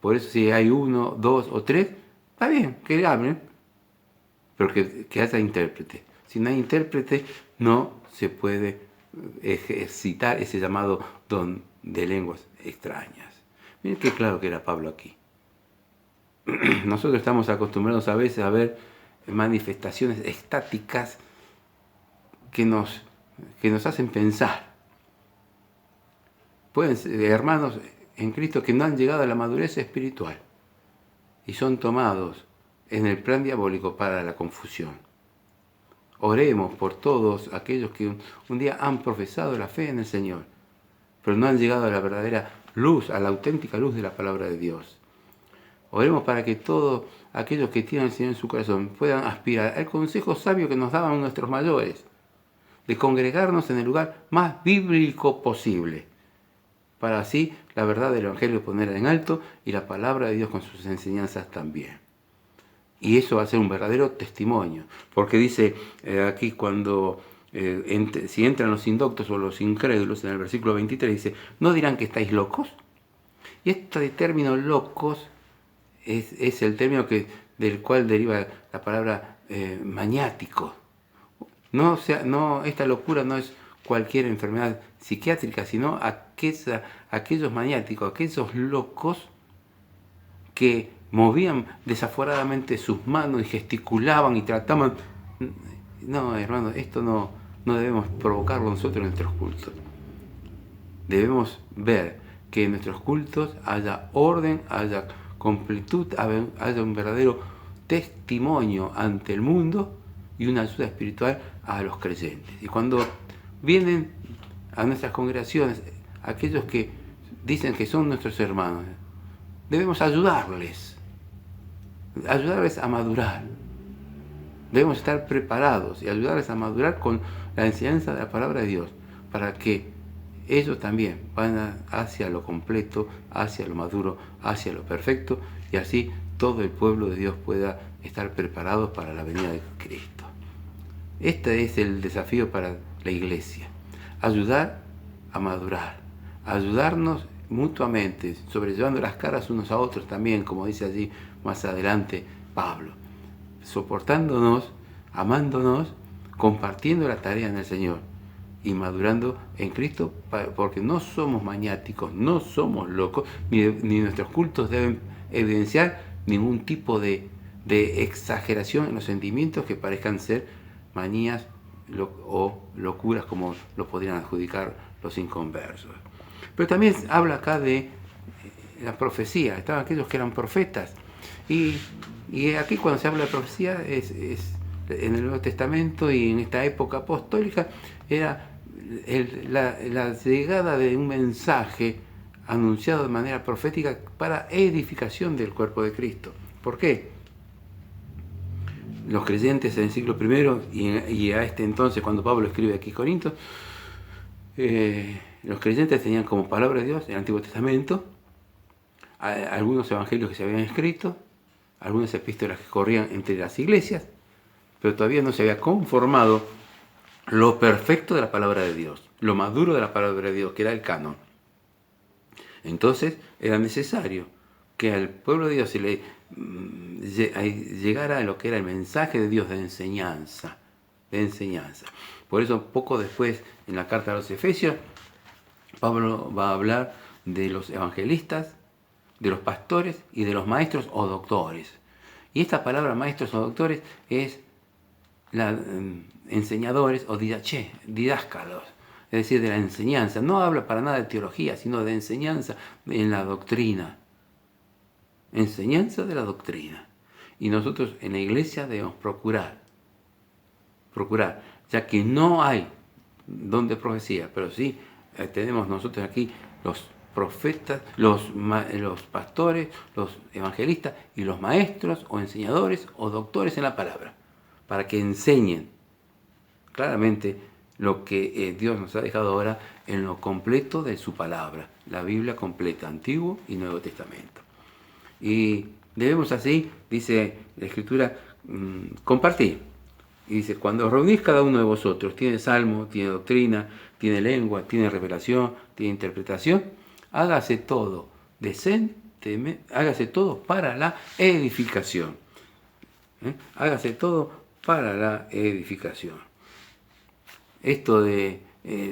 Por eso si hay 1, 2 o 3, está bien, que hablen, pero que haya intérprete. Si no hay intérprete, no se puede ejercitar ese llamado don de lenguas extrañas. Miren qué claro que era Pablo aquí. Nosotros estamos acostumbrados a veces a ver manifestaciones estáticas que nos hacen pensar. Pueden ser hermanos en Cristo que no han llegado a la madurez espiritual y son tomados en el plan diabólico para la confusión. Oremos por todos aquellos que un día han profesado la fe en el Señor, pero no han llegado a la verdadera luz, a la auténtica luz de la palabra de Dios. Oremos para que todos aquellos que tienen al Señor en su corazón puedan aspirar al consejo sabio que nos daban nuestros mayores, de congregarnos en el lugar más bíblico posible. para así la verdad del Evangelio ponerla en alto y la palabra de Dios con sus enseñanzas también. Y eso va a ser un verdadero testimonio, porque dice aquí cuando si entran los indoctos o los incrédulos, en el versículo 23 dice, ¿no dirán que estáis locos? Y este término locos es el término del cual deriva la palabra maniático. Esta locura no es cualquier enfermedad psiquiátrica, sino aquellos maniáticos, aquellos locos que movían desaforadamente sus manos y gesticulaban y trataban. No, hermano, esto no debemos provocarlo nosotros en nuestros cultos. Debemos ver que en nuestros cultos haya orden, haya completud, haya un verdadero testimonio ante el mundo y una ayuda espiritual a los creyentes. Y cuando vienen a nuestras congregaciones aquellos que dicen que son nuestros hermanos, debemos ayudarles a madurar. Debemos estar preparados y ayudarles a madurar con la enseñanza de la palabra de Dios, para que ellos también van hacia lo completo, hacia lo maduro, hacia lo perfecto, y así todo el pueblo de Dios pueda estar preparados para la venida de Cristo. Este es el desafío para la iglesia: ayudar a madurar, ayudarnos mutuamente, sobrellevando las caras unos a otros también, como dice allí más adelante Pablo, soportándonos, amándonos, compartiendo la tarea en el Señor y madurando en Cristo, porque no somos maniáticos, no somos locos, ni nuestros cultos deben evidenciar ningún tipo de exageración en los sentimientos que parezcan ser manías o locuras como lo podrían adjudicar los inconversos. Pero también habla acá de la profecía. Estaban aquellos que eran profetas, y aquí cuando se habla de profecía es en el Nuevo Testamento y en esta época apostólica era la llegada de un mensaje anunciado de manera profética para edificación del cuerpo de Cristo. ¿Por qué? Los creyentes en el siglo I y a este entonces, cuando Pablo escribe aquí Corintios, los creyentes tenían como palabra de Dios el Antiguo Testamento, algunos evangelios que se habían escrito, algunas epístolas que corrían entre las iglesias, pero todavía no se había conformado lo perfecto de la palabra de Dios, lo maduro de la palabra de Dios, que era el canon. Entonces era necesario que al pueblo de Dios se le llegara a lo que era el mensaje de Dios de enseñanza. Por eso poco después, en la carta a los Efesios, Pablo va a hablar de los evangelistas, de los pastores y de los maestros o doctores. Y esta palabra maestros o doctores es enseñadores o didáscalos, es decir, de la enseñanza. No habla para nada de teología, sino de enseñanza en la doctrina. Enseñanza de la doctrina. Y nosotros en la iglesia debemos procurar, ya que no hay don de profecía, pero sí tenemos nosotros aquí los profetas, los pastores, los evangelistas y los maestros o enseñadores o doctores en la palabra, para que enseñen claramente lo que Dios nos ha dejado ahora en lo completo de su palabra, la Biblia completa, Antiguo y Nuevo Testamento. Y debemos así, dice la Escritura, compartir. Y dice, cuando os reunís cada uno de vosotros, tiene salmo, tiene doctrina, tiene lengua, tiene revelación, tiene interpretación, hágase todo decentemente, hágase todo para la edificación. Hágase todo para la edificación. Esto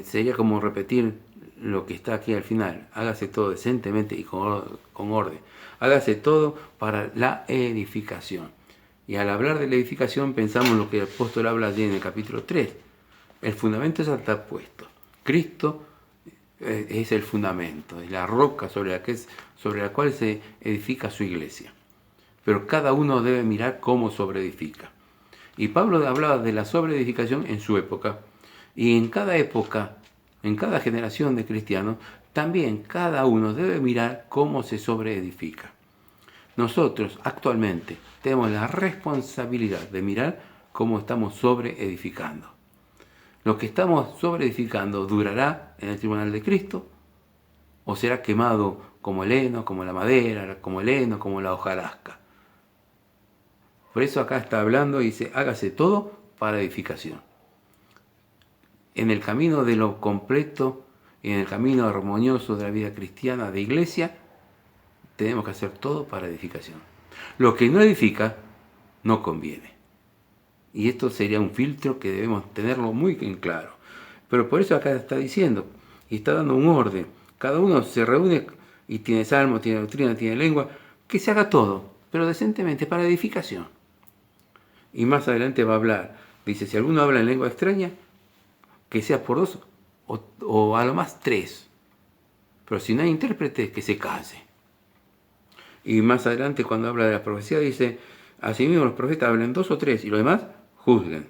sería como repetir lo que está aquí al final. Hágase todo decentemente y con orden. Hágase todo para la edificación. Y al hablar de la edificación pensamos en lo que el apóstol habla allí en el capítulo 3. El fundamento ya está puesto. Cristo es el fundamento, es la roca sobre la cual se edifica su iglesia. Pero cada uno debe mirar cómo sobreedifica. Y Pablo hablaba de la sobreedificación en su época. Y en cada época, en cada generación de cristianos, también cada uno debe mirar cómo se sobreedifica. Nosotros actualmente tenemos la responsabilidad de mirar cómo estamos sobreedificando. Lo que estamos sobreedificando durará en el tribunal de Cristo o será quemado como el heno, como la madera, como el heno, como la hojarasca. Por eso acá está hablando y dice, hágase todo para edificación. En el camino de lo completo, en el camino armonioso de la vida cristiana, de iglesia, tenemos que hacer todo para edificación. Lo que no edifica, no conviene. Y esto sería un filtro que debemos tenerlo muy en claro. Pero por eso acá está diciendo, y está dando un orden. Cada uno se reúne y tiene salmo, tiene doctrina, tiene lengua, que se haga todo, pero decentemente, para edificación. Y más adelante va a hablar, dice, si alguno habla en lengua extraña, que sea por 2 o a lo más 3. Pero si no hay intérprete, que se case. Y más adelante cuando habla de la profecía dice, asimismo los profetas hablen 2 o 3 y los demás juzguen.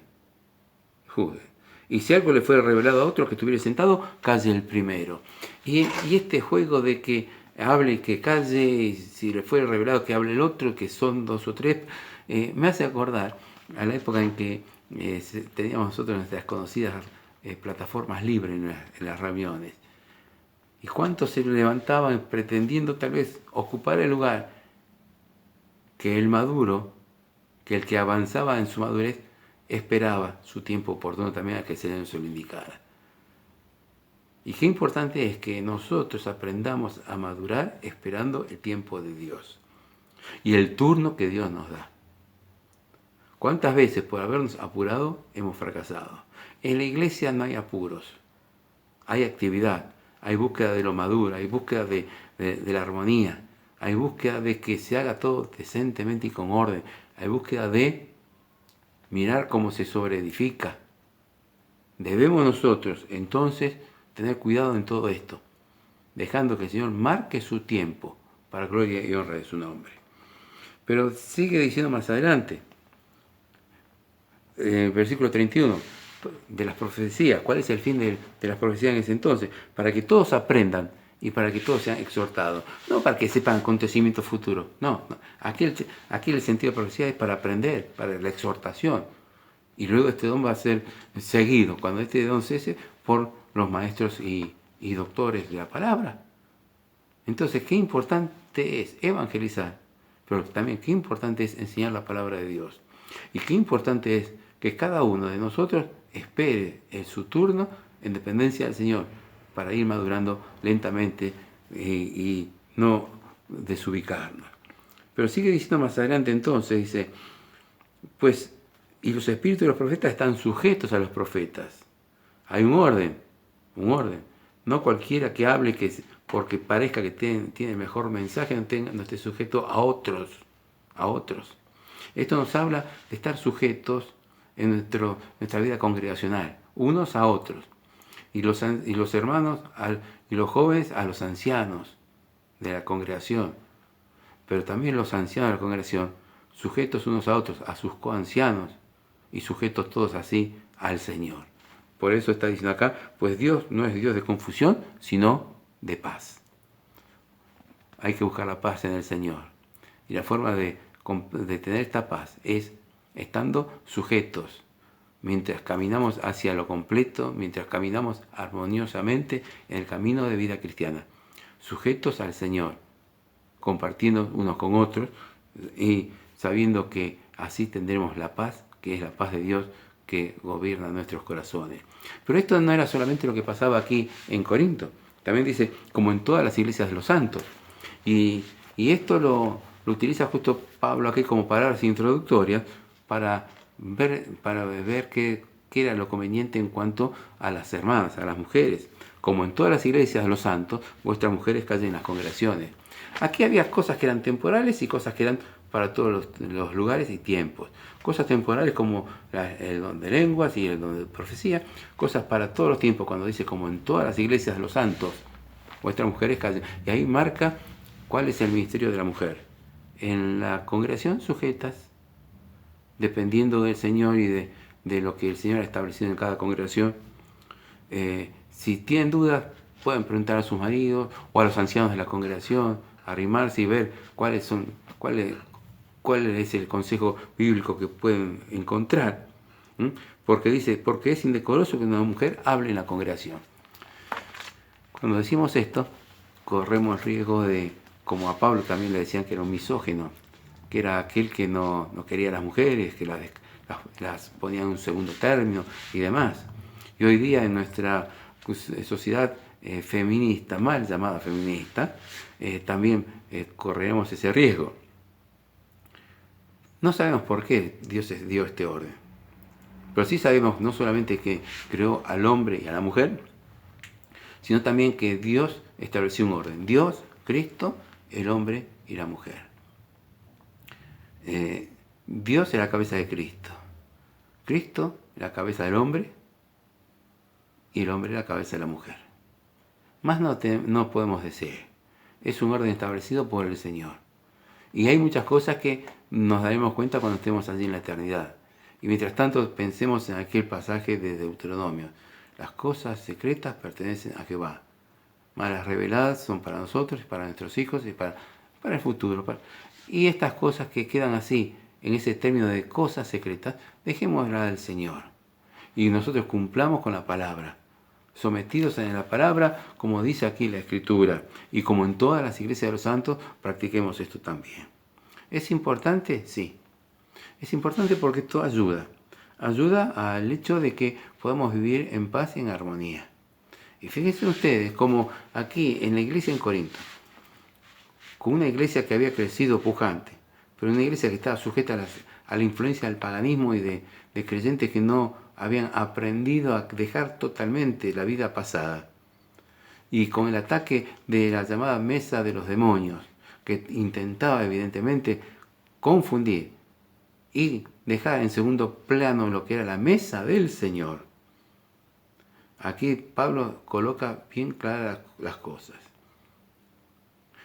Y si algo le fue revelado a otro que estuviera sentado, calle el primero. Y este juego de que hable y que calle, y si le fue revelado que hable el otro, que son 2 o 3, me hace acordar a la época en que teníamos nosotros nuestras conocidas plataformas libres en las reuniones. ¿Y cuántos se levantaban pretendiendo tal vez ocupar el lugar que el maduro, que el que avanzaba en su madurez, esperaba su tiempo oportuno también a que el Señor se lo indicara? Y qué importante es que nosotros aprendamos a madurar esperando el tiempo de Dios y el turno que Dios nos da. ¿Cuántas veces por habernos apurado hemos fracasado? En la iglesia no hay apuros, hay actividad, hay búsqueda de lo maduro, hay búsqueda de la armonía, hay búsqueda de que se haga todo decentemente y con orden, hay búsqueda de mirar cómo se sobreedifica. Debemos nosotros entonces tener cuidado en todo esto, dejando que el Señor marque su tiempo para gloria y honra de su nombre. Pero sigue diciendo más adelante, versículo 31, de las profecías. ¿Cuál es el fin de las profecías en ese entonces? Para que todos aprendan y para que todos sean exhortados. No para que sepan acontecimientos futuros. No. Aquí el sentido de profecía es para aprender, para la exhortación. Y luego este don va a ser seguido, cuando este don cese, por los maestros y doctores de la palabra. Entonces, qué importante es evangelizar, pero también qué importante es enseñar la palabra de Dios. Y qué importante es que cada uno de nosotros espere en su turno en dependencia del Señor para ir madurando lentamente y no desubicarnos. Pero sigue diciendo más adelante entonces, dice, pues, y los espíritus de los profetas están sujetos a los profetas. Hay un orden. No cualquiera que hable porque parezca que tiene mejor mensaje no esté sujeto a otros. Esto nos habla de estar sujetos en nuestra vida congregacional, unos a otros. Y los hermanos y los jóvenes a los ancianos de la congregación. Pero también los ancianos de la congregación, sujetos unos a otros, a sus coancianos, y sujetos todos así al Señor. Por eso está diciendo acá, pues Dios no es Dios de confusión, sino de paz. Hay que buscar la paz en el Señor. Y la forma de tener esta paz es estando sujetos, mientras caminamos hacia lo completo, mientras caminamos armoniosamente en el camino de vida cristiana, sujetos al Señor, compartiendo unos con otros y sabiendo que así tendremos la paz, que es la paz de Dios que gobierna nuestros corazones. Pero esto no era solamente lo que pasaba aquí en Corinto, también dice, como en todas las iglesias de los santos. Y esto lo utiliza justo Pablo aquí como palabras introductorias para ver qué era lo conveniente en cuanto a las hermanas, a las mujeres. Como en todas las iglesias de los santos, vuestras mujeres callen en las congregaciones. Aquí había cosas que eran temporales y cosas que eran para todos los lugares y tiempos. Cosas temporales como el don de lenguas y el don de profecía. Cosas para todos los tiempos, cuando dice como en todas las iglesias de los santos, vuestras mujeres callen. Y ahí marca cuál es el ministerio de la mujer. En la congregación sujetas, dependiendo del Señor y de lo que el Señor ha establecido en cada congregación. Si tienen dudas, pueden preguntar a sus maridos o a los ancianos de la congregación, arrimarse y ver cuál es el consejo bíblico que pueden encontrar. Porque dice, porque es indecoroso que una mujer hable en la congregación. Cuando decimos esto, corremos el riesgo de, como a Pablo también le decían que era un misógino, que era aquel que no quería a las mujeres, que las ponía en un segundo término y demás. Y hoy día en nuestra sociedad feminista, mal llamada feminista, también correremos ese riesgo. No sabemos por qué Dios dio este orden, pero sí sabemos no solamente que creó al hombre y a la mujer, sino también que Dios estableció un orden. Dios, Cristo, el hombre y la mujer. Dios es la cabeza de Cristo. Cristo es la cabeza del hombre y el hombre es la cabeza de la mujer. Más no podemos decir. Es un orden establecido por el Señor. Y hay muchas cosas que nos daremos cuenta cuando estemos allí en la eternidad. Y mientras tanto pensemos en aquel pasaje de Deuteronomio. Las cosas secretas pertenecen a Jehová. Mas las reveladas son para nosotros y para nuestros hijos y para el futuro. Y estas cosas que quedan así, en ese término de cosas secretas, dejémoslas al Señor. Y nosotros cumplamos con la palabra. Sometidos en la palabra, como dice aquí la Escritura. Y como en todas las iglesias de los santos, practiquemos esto también. ¿Es importante? Sí. Es importante porque esto ayuda. Ayuda al hecho de que podamos vivir en paz y en armonía. Y fíjense ustedes como aquí en la iglesia en Corinto, con una iglesia que había crecido pujante, pero una iglesia que estaba sujeta a la influencia del paganismo y de creyentes que no habían aprendido a dejar totalmente la vida pasada. Y con el ataque de la llamada mesa de los demonios, que intentaba evidentemente confundir y dejar en segundo plano lo que era la mesa del Señor. Aquí Pablo coloca bien claras las cosas.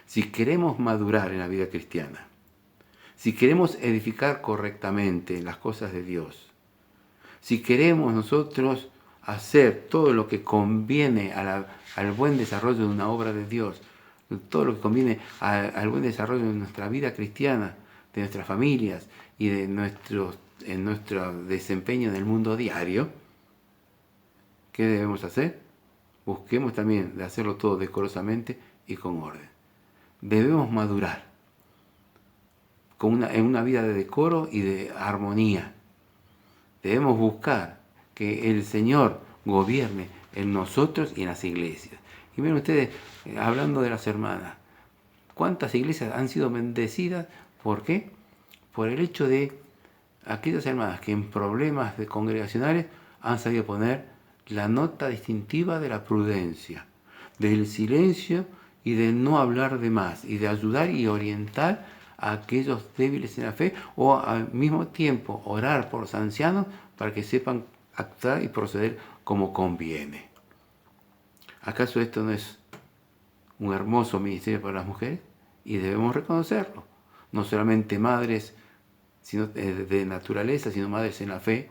Si queremos madurar en la vida cristiana, si queremos edificar correctamente las cosas de Dios, si queremos nosotros hacer todo lo que conviene al buen desarrollo de una obra de Dios, todo lo que conviene al buen desarrollo de nuestra vida cristiana, de nuestras familias y de en nuestro desempeño en el mundo diario, ¿qué debemos hacer? Busquemos también de hacerlo todo decorosamente y con orden. Debemos madurar en una vida de decoro y de armonía. Debemos buscar que el Señor gobierne en nosotros y en las iglesias. Y miren ustedes, hablando de las hermanas, ¿cuántas iglesias han sido bendecidas? ¿Por qué? Por el hecho de aquellas hermanas que en problemas congregacionales han sabido poner la nota distintiva de la prudencia, del silencio y de no hablar de más, y de ayudar y orientar a aquellos débiles en la fe, o al mismo tiempo orar por los ancianos para que sepan actuar y proceder como conviene. ¿Acaso esto no es un hermoso ministerio para las mujeres? Y debemos reconocerlo. No solamente madres sino de naturaleza, sino madres en la fe.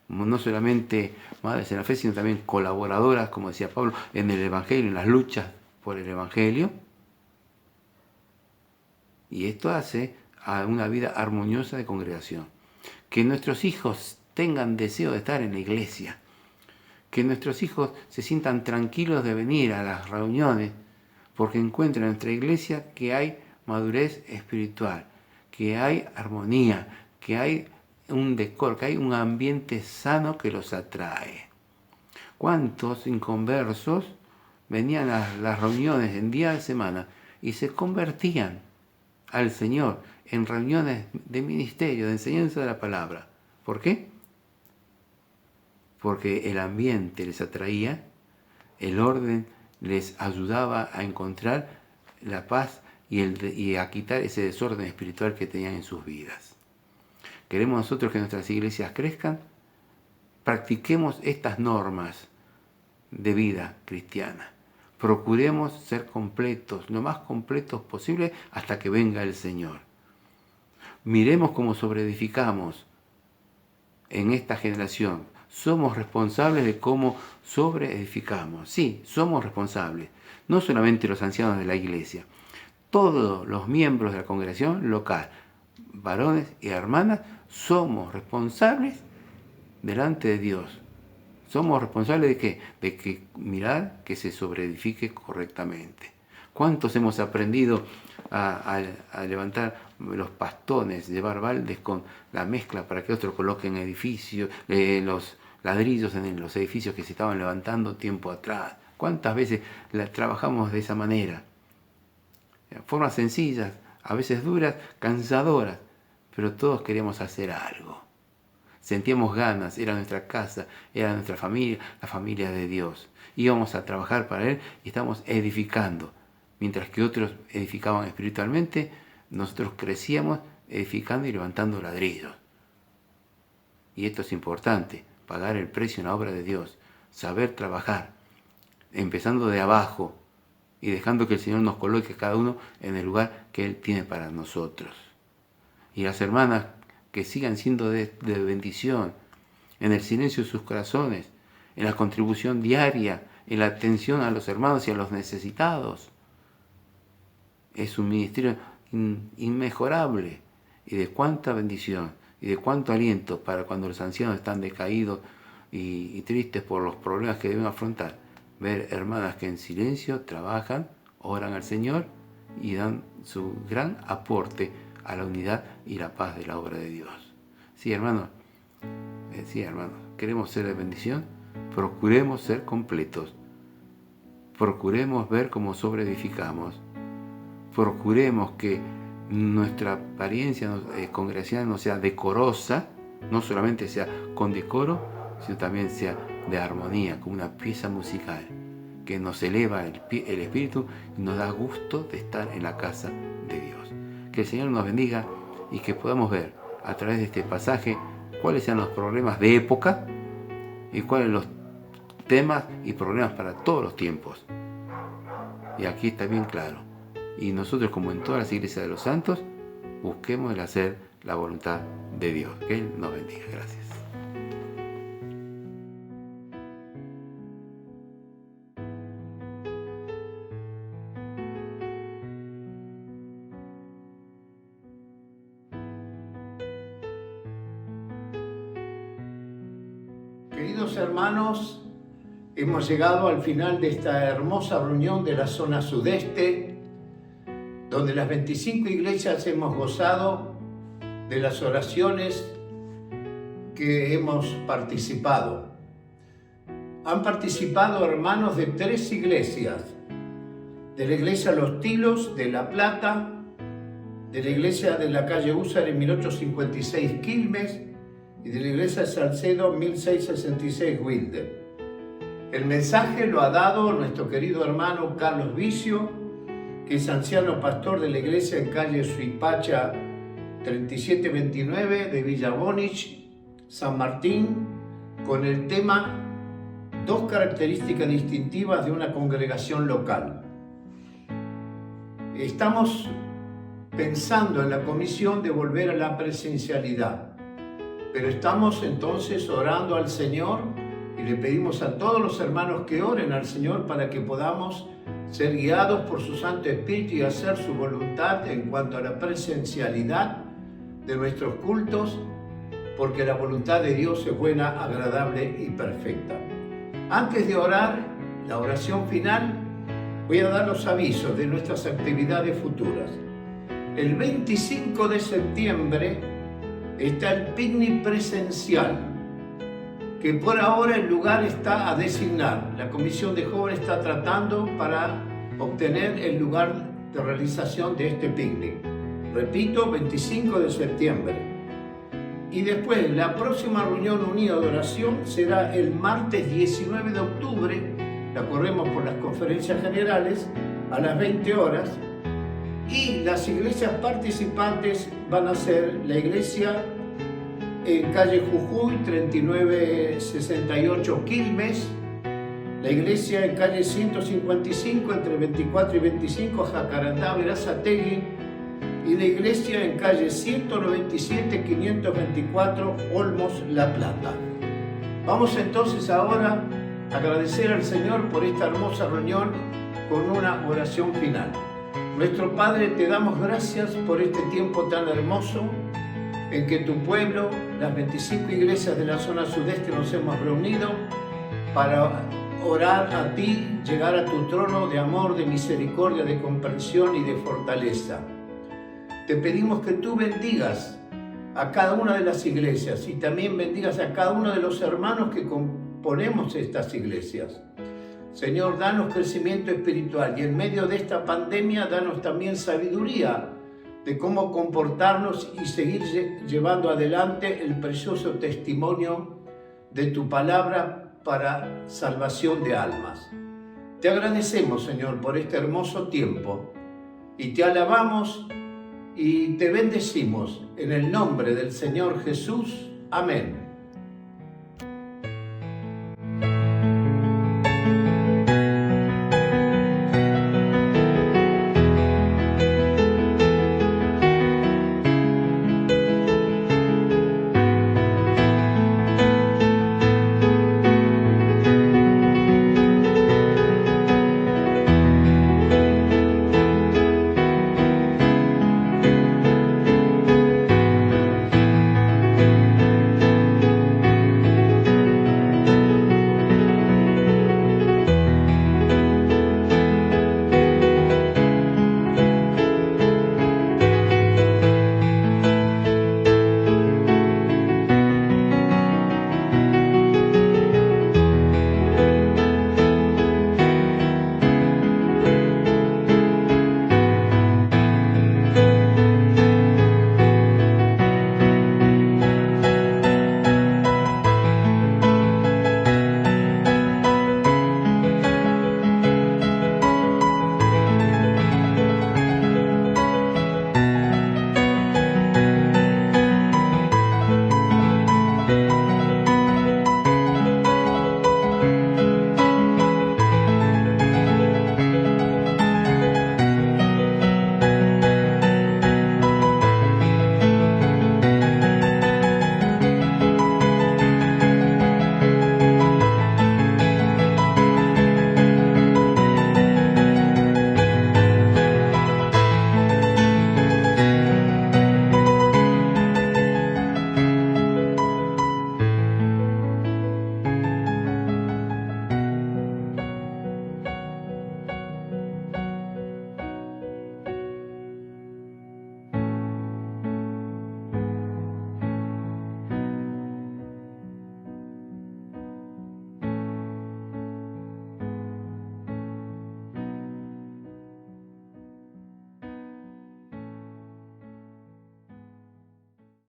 No solamente madres en la fe, sino también colaboradoras, como decía Pablo, en el Evangelio, en las luchas por el Evangelio. Y esto hace a una vida armoniosa de congregación. Que nuestros hijos tengan deseo de estar en la iglesia. Que nuestros hijos se sientan tranquilos de venir a las reuniones, porque encuentran en nuestra iglesia que hay madurez espiritual, que hay armonía, que hay un decoro, que hay un ambiente sano que los atrae. ¿Cuántos inconversos venían a las reuniones en día de semana y se convertían al Señor en reuniones de ministerio, de enseñanza de la palabra? ¿Por qué? Porque el ambiente les atraía, el orden les ayudaba a encontrar la paz y a quitar ese desorden espiritual que tenían en sus vidas. ¿Queremos nosotros que nuestras iglesias crezcan? Practiquemos estas normas de vida cristiana. Procuremos ser completos, lo más completos posible hasta que venga el Señor. Miremos cómo sobreedificamos en esta generación. Somos responsables de cómo sobreedificamos. Sí, somos responsables. No solamente los ancianos de la iglesia. Todos los miembros de la congregación local, varones y hermanas, somos responsables delante de Dios. Somos responsables de qué? De que mirar que se sobreedifique correctamente. ¿Cuántos hemos aprendido a levantar los pastones, llevar baldes con la mezcla para que otros coloquen edificios, los ladrillos en los edificios que se estaban levantando tiempo atrás? ¿Cuántas veces trabajamos de esa manera? Formas sencillas, a veces duras, cansadoras, pero todos queríamos hacer algo. Sentíamos ganas, era nuestra casa, era nuestra familia, la familia de Dios. Íbamos a trabajar para Él y estamos edificando. Mientras que otros edificaban espiritualmente, nosotros crecíamos edificando y levantando ladrillos. Y esto es importante, pagar el precio en la obra de Dios, saber trabajar, empezando de abajo y dejando que el Señor nos coloque cada uno en el lugar que Él tiene para nosotros. Y las hermanas que sigan siendo de bendición, en el silencio de sus corazones, en la contribución diaria, en la atención a los hermanos y a los necesitados. Es un ministerio inmejorable, y de cuánta bendición y de cuánto aliento para cuando los ancianos están decaídos y tristes por los problemas que deben afrontar. Ver hermanas que en silencio trabajan, oran al Señor y dan su gran aporte a la unidad y la paz de la obra de Dios. Sí, hermanos, queremos ser de bendición, procuremos ser completos, procuremos ver cómo sobreedificamos, procuremos que nuestra apariencia congregacional no sea decorosa, no solamente sea con decoro, sino también sea de armonía, como una pieza musical que nos eleva el espíritu y nos da gusto de estar en la casa de Dios. Que el Señor nos bendiga y que podamos ver a través de este pasaje cuáles sean los problemas de época y cuáles los temas y problemas para todos los tiempos. Y aquí está bien claro. Y nosotros, como en todas las iglesias de los santos, busquemos el hacer la voluntad de Dios. Que Él nos bendiga. Gracias. Queridos hermanos, hemos llegado al final de esta hermosa reunión de la zona sudeste, donde las 25 iglesias hemos gozado de las oraciones que hemos participado. Han participado hermanos de 3 iglesias, de la iglesia Los Tilos de La Plata, de la iglesia de la calle Húsar en 1856 Quilmes, y de la iglesia de Salcedo 1666 Wilde. El mensaje lo ha dado nuestro querido hermano Carlos Vicio, que es anciano pastor de la iglesia en calle Suipacha 3729 de Villa Bonich, San Martín, con el tema 2 características distintivas de una congregación local. Estamos pensando en la comisión de volver a la presencialidad. Pero estamos entonces orando al Señor y le pedimos a todos los hermanos que oren al Señor para que podamos ser guiados por su Santo Espíritu y hacer su voluntad en cuanto a la presencialidad de nuestros cultos, porque la voluntad de Dios es buena, agradable y perfecta. Antes de orar, la oración final, voy a dar los avisos de nuestras actividades futuras. El 25 de septiembre está el picnic presencial, que por ahora el lugar está a designar. La Comisión de Jóvenes está tratando para obtener el lugar de realización de este picnic. Repito, 25 de septiembre. Y después, la próxima reunión unida de oración será el martes 19 de octubre, la corremos por las conferencias generales, a las 20 horas, y las iglesias participantes van a ser la iglesia en calle Jujuy 3968 Quilmes, la iglesia en calle 155 entre 24 y 25 Jacarandá Verazategui, y la iglesia en calle 197 524 Olmos La Plata. Vamos entonces ahora a agradecer al Señor por esta hermosa reunión con una oración final. Nuestro Padre, te damos gracias por este tiempo tan hermoso en que tu pueblo, las 25 iglesias de la zona sudeste, nos hemos reunido para orar a ti, llegar a tu trono de amor, de misericordia, de comprensión y de fortaleza. Te pedimos que tú bendigas a cada una de las iglesias y también bendigas a cada uno de los hermanos que componemos estas iglesias. Señor, danos crecimiento espiritual y en medio de esta pandemia danos también sabiduría de cómo comportarnos y seguir llevando adelante el precioso testimonio de tu palabra para salvación de almas. Te agradecemos, Señor, por este hermoso tiempo y te alabamos y te bendecimos en el nombre del Señor Jesús. Amén.